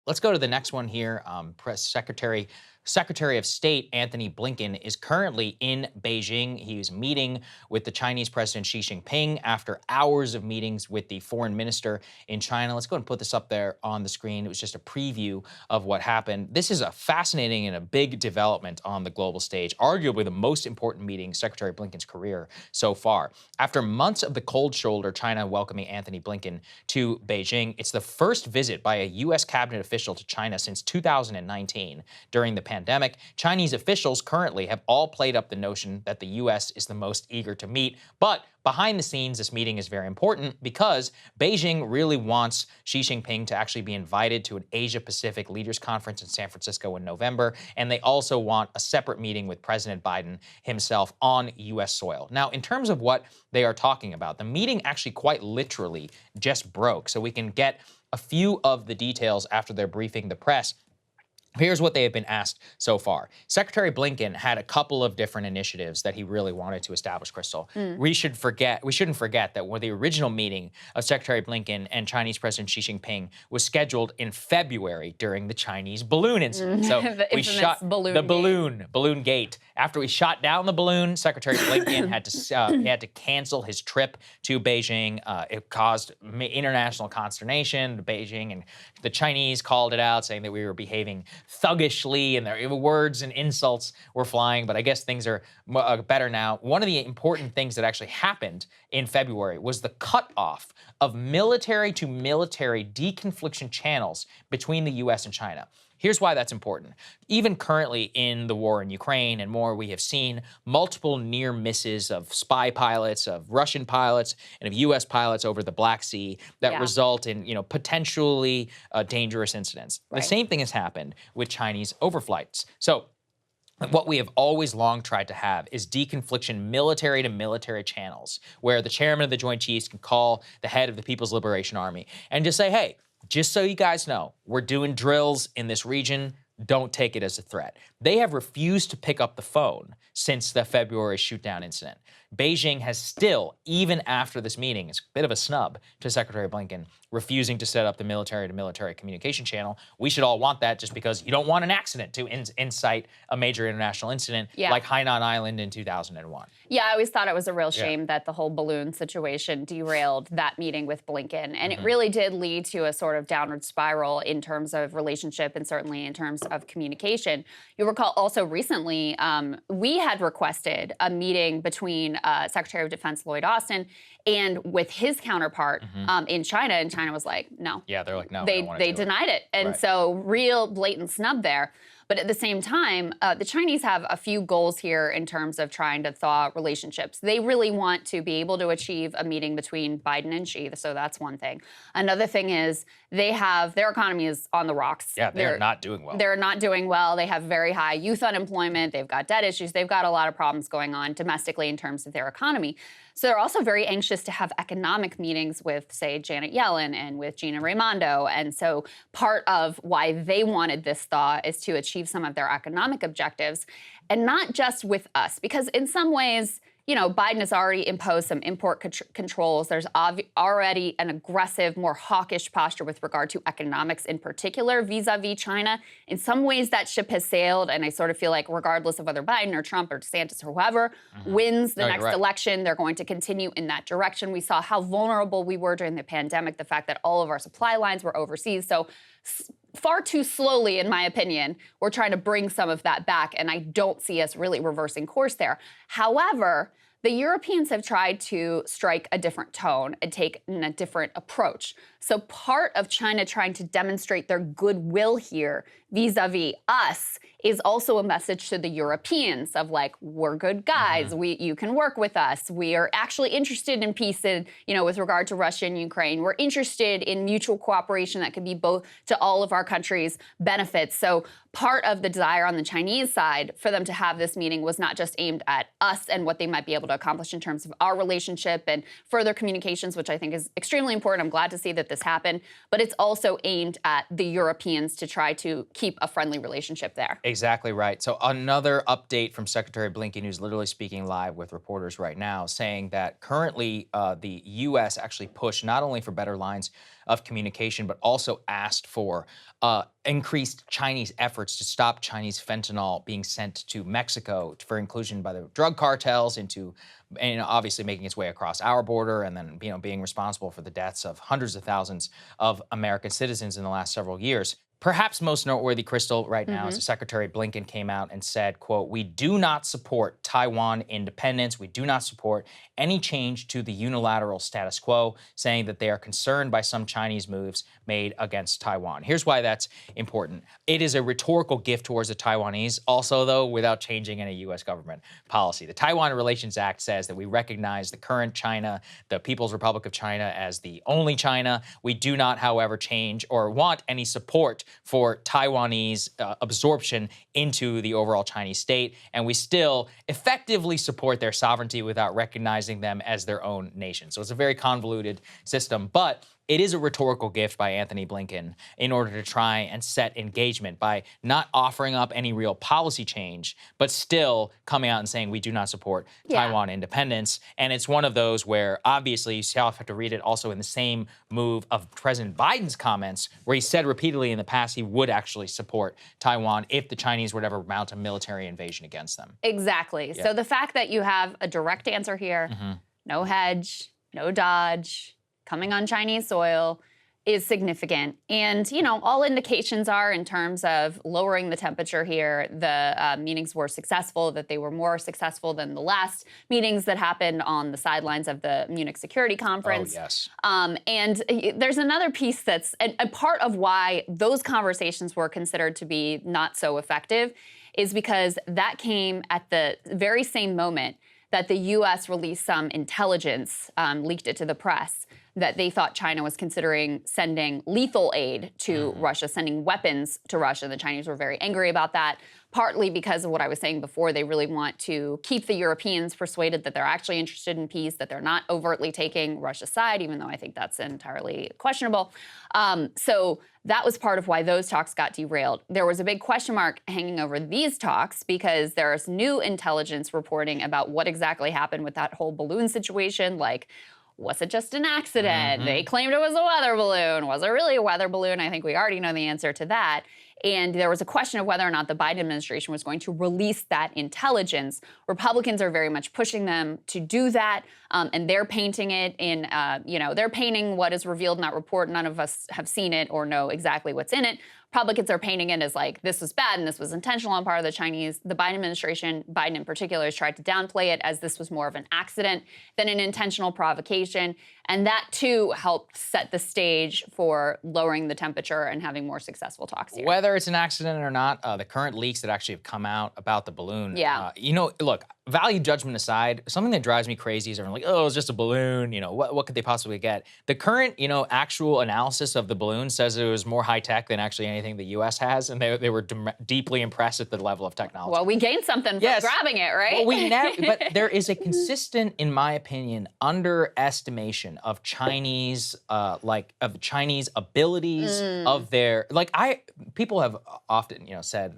Let's go to the next one here. Press Secretary of State Antony Blinken is currently in Beijing. He's meeting with the Chinese President Xi Jinping after hours of meetings with the foreign minister in China. Let's go and put this up there on the screen. It was just a preview of what happened. This is a fascinating and a big development on the global stage, arguably the most important meeting Secretary Blinken's career so far. After months of the cold shoulder, China welcoming Antony Blinken to Beijing, it's the first visit by a U.S. cabinet official to China since 2019 during the pandemic. Chinese officials currently have all played up the notion that the U.S. is the most eager to meet, but behind the scenes, this meeting is very important because Beijing really wants Xi Jinping to actually be invited to an Asia-Pacific Leaders Conference in San Francisco in November, and they also want a separate meeting with President Biden himself on U.S. soil. Now, in terms of what they are talking about, the meeting actually quite literally just broke, so we can get a few of the details after they're briefing the press. Here's what they have been asked so far. Secretary Blinken had a couple of different initiatives that he really wanted to establish, Krystal. We shouldn't forget that when the original meeting of Secretary Blinken and Chinese President Xi Jinping was scheduled in February during the Chinese balloon incident. So we shot the balloon gate. After we shot down the balloon, Secretary Blinken had to cancel his trip to Beijing. It caused international consternation. Beijing and the Chinese called it out, saying that we were behaving thuggishly, and their words and insults were flying, but I guess things are better now. One of the important things that actually happened in February was the cutoff of military to military deconfliction channels between the U.S. and China. Here's why that's important. Even currently in the war in Ukraine and more, we have seen multiple near misses of spy pilots, of Russian pilots, and of U.S. pilots over the Black Sea that result in, potentially dangerous incidents. The same thing has happened with Chinese overflights. So what we have always long tried to have is deconfliction military to military channels, where the chairman of the Joint Chiefs can call the head of the People's Liberation Army and just say, hey, just so you guys know, we're doing drills in this region. Don't take it as a threat. They have refused to pick up the phone since the February shoot-down incident. Beijing has still, even after this meeting, it's a bit of a snub to Secretary Blinken, refusing to set up the military-to-military communication channel. We should all want that just because you don't want an accident to incite a major international incident like Hainan Island in 2001. Yeah, I always thought it was a real shame that the whole balloon situation derailed that meeting with Blinken. And it really did lead to a sort of downward spiral in terms of relationship and certainly in terms of communication. You'll recall also recently, we had requested a meeting between Secretary of Defense Lloyd Austin and with his counterpart in China, and China was like, no. Yeah, they're like, no. They denied it. And so real blatant snub there. But at the same time, the Chinese have a few goals here in terms of trying to thaw relationships. They really want to be able to achieve a meeting between Biden and Xi, so that's one thing. Another thing is their economy is on the rocks. Yeah, they're not doing well. They're not doing well. They have very high youth unemployment. They've got debt issues. They've got a lot of problems going on domestically in terms of their economy. So they're also very anxious to have economic meetings with, say, Janet Yellen and with Gina Raimondo. And so part of why they wanted this thaw is to achieve some of their economic objectives, and not just with us, because in some ways, Biden has already imposed some import controls. There's already an aggressive, more hawkish posture with regard to economics in particular vis-a-vis China. In some ways, that ship has sailed, and I sort of feel like regardless of whether Biden or Trump or DeSantis or whoever wins the next election, they're going to continue in that direction. We saw how vulnerable we were during the pandemic, the fact that all of our supply lines were overseas. So far too slowly, in my opinion, we're trying to bring some of that back, and I don't see us really reversing course there. However, the Europeans have tried to strike a different tone and take a different approach. So part of China trying to demonstrate their goodwill here vis-a-vis us is also a message to the Europeans of like, we're good guys, you can work with us. We are actually interested in peace and, with regard to Russia and Ukraine. We're interested in mutual cooperation that could be both to all of our countries' benefits. So part of the desire on the Chinese side for them to have this meeting was not just aimed at us and what they might be able to accomplish in terms of our relationship and further communications, which I think is extremely important. I'm glad to see that this happened, but it's also aimed at the Europeans to try to keep a friendly relationship there. Exactly right. So another update from Secretary Blinken, who's literally speaking live with reporters right now, saying that currently the U.S. actually pushed not only for better lines of communication, but also asked for increased Chinese efforts to stop Chinese fentanyl being sent to Mexico for inclusion by the drug cartels into, and obviously making its way across our border, and then being responsible for the deaths of hundreds of thousands of American citizens in the last several years. Perhaps most noteworthy, Krystal, right now is the Secretary Blinken came out and said, quote, "We do not support Taiwan independence. We do not support any change to the unilateral status quo," saying that they are concerned by some Chinese moves made against Taiwan. Here's why that's important. It is a rhetorical gift towards the Taiwanese, also, though, without changing any U.S. government policy. The Taiwan Relations Act says that we recognize the current China, the People's Republic of China, as the only China. We do not, however, change or want any support for Taiwanese absorption into the overall Chinese state, and we still effectively support their sovereignty without recognizing them as their own nation. So it's a very convoluted system, but it is a rhetorical gift by Antony Blinken in order to try and set engagement by not offering up any real policy change, but still coming out and saying we do not support Taiwan independence. And it's one of those where obviously you have to read it also in the same move of President Biden's comments, where he said repeatedly in the past he would actually support Taiwan if the Chinese would ever mount a military invasion against them. Exactly. Yeah. So the fact that you have a direct answer here, no hedge, no dodge, coming on Chinese soil is significant. And, all indications are in terms of lowering the temperature here, the meetings were successful, that they were more successful than the last meetings that happened on the sidelines of the Munich Security Conference. Oh, yes. And there's another piece that's a part of why those conversations were considered to be not so effective is because that came at the very same moment that the U.S. released some intelligence, leaked it to the press, that they thought China was considering sending lethal aid to Russia, sending weapons to Russia. The Chinese were very angry about that, partly because of what I was saying before. They really want to keep the Europeans persuaded that they're actually interested in peace, that they're not overtly taking Russia's side, even though I think that's entirely questionable. So that was part of why those talks got derailed. There was a big question mark hanging over these talks because there's new intelligence reporting about what exactly happened with that whole balloon situation, like, was it just an accident? They claimed it was a weather balloon. Was it really a weather balloon? I think we already know the answer to that. And there was a question of whether or not the Biden administration was going to release that intelligence. Republicans are very much pushing them to do that, and they're painting it in, they're painting what is revealed in that report. None of us have seen it or know exactly what's in it. Republicans are painting it as like, this was bad and this was intentional on part of the Chinese. The Biden administration, Biden in particular, has tried to downplay it as this was more of an accident than an intentional provocation. And that, too, helped set the stage for lowering the temperature and having more successful talks here. Whether it's an accident or not, the current leaks that actually have come out about the balloon, look, value judgment aside, something that drives me crazy is everyone like, oh, it's just a balloon, what could they possibly get? The current, actual analysis of the balloon says it was more high-tech than actually anything the U.S. has, and they were deeply impressed at the level of technology. Well, we gained something from grabbing it, right? Well, but there is a consistent, in my opinion, underestimation of Chinese, abilities, of their, people have often, said,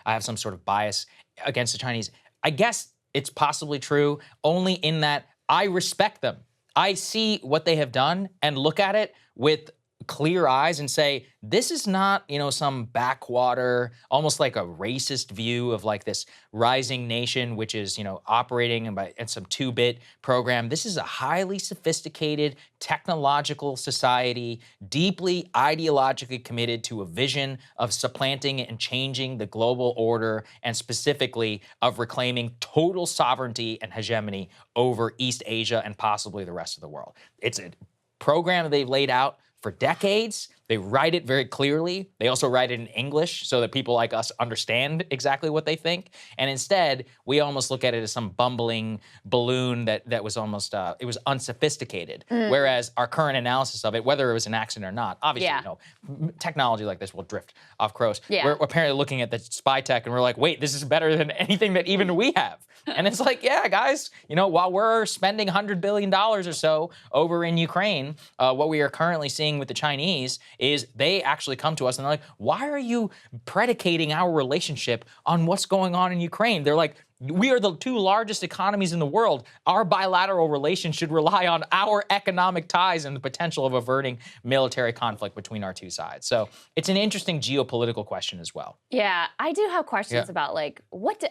I have some sort of bias against the Chinese. I guess it's possibly true only in that I respect them. I see what they have done and look at it with clear eyes and say, this is not, some backwater, almost like a racist view of like this rising nation, which is, operating in some 2-bit program. This is a highly sophisticated technological society, deeply ideologically committed to a vision of supplanting and changing the global order, and specifically of reclaiming total sovereignty and hegemony over East Asia and possibly the rest of the world. It's a program that they've laid out for decades. They write it very clearly. They also write it in English so that people like us understand exactly what they think. And instead, we almost look at it as some bumbling balloon that was almost, it was unsophisticated. Whereas our current analysis of it, whether it was an accident or not, obviously, technology like this will drift off course. We're apparently looking at the spy tech and we're like, wait, this is better than anything that even we have. And it's like, yeah, guys, while we're spending $100 billion or so over in Ukraine, what we are currently seeing with the Chinese is they actually come to us and they're like, why are you predicating our relationship on what's going on in Ukraine? They're like, we are the two largest economies in the world. Our bilateral relations should rely on our economic ties and the potential of averting military conflict between our two sides. So it's an interesting geopolitical question as well. Yeah, I do have questions about like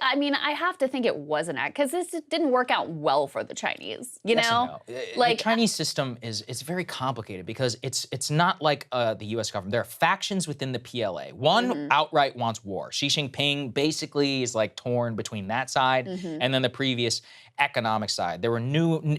I mean, I have to think it wasn't because this didn't work out well for the Chinese. You know, No. like the Chinese system is very complicated because it's not like the U.S. government. There are factions within the PLA. One outright wants war. Xi Jinping basically is like torn between that side and then the previous economic side. There were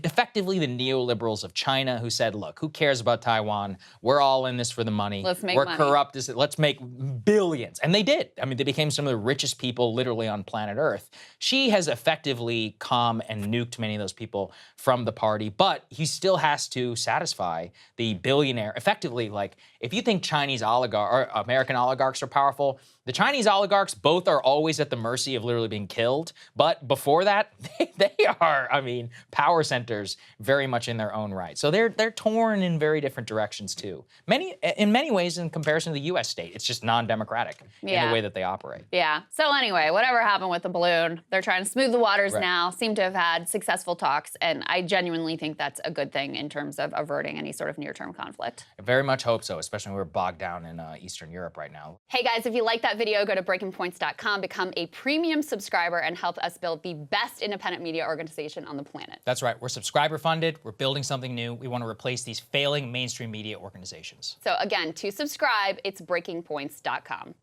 effectively the neoliberals of China who said, look, who cares about Taiwan? We're all in this for the money. Let's make We're money. corrupt. Let's make billions. And they did. I mean, they became some of the richest people literally on planet Earth. Xi has effectively come and nuked many of those people from the party, but he still has to satisfy the billionaire. Effectively, like, if you think Chinese or American oligarchs are powerful, the Chinese oligarchs both are always at the mercy of literally being killed. But before that, they are, I mean, power centers very much in their own right. So they're torn in very different directions too. In many ways, in comparison to the U.S. state, it's just non-democratic in the way that they operate. Yeah. So anyway, whatever happened with the balloon, they're trying to smooth the waters now. Seem to have had successful talks, and I genuinely think that's a good thing in terms of averting any sort of near-term conflict. I very much hope so, especially when we're bogged down in Eastern Europe right now. Hey guys, if you like that video, go to breakingpoints.com, become a premium subscriber, and help us build the best independent media organization on the planet. That's right. We're subscriber funded. We're building something new. We want to replace these failing mainstream media organizations. So again, to subscribe, it's breakingpoints.com.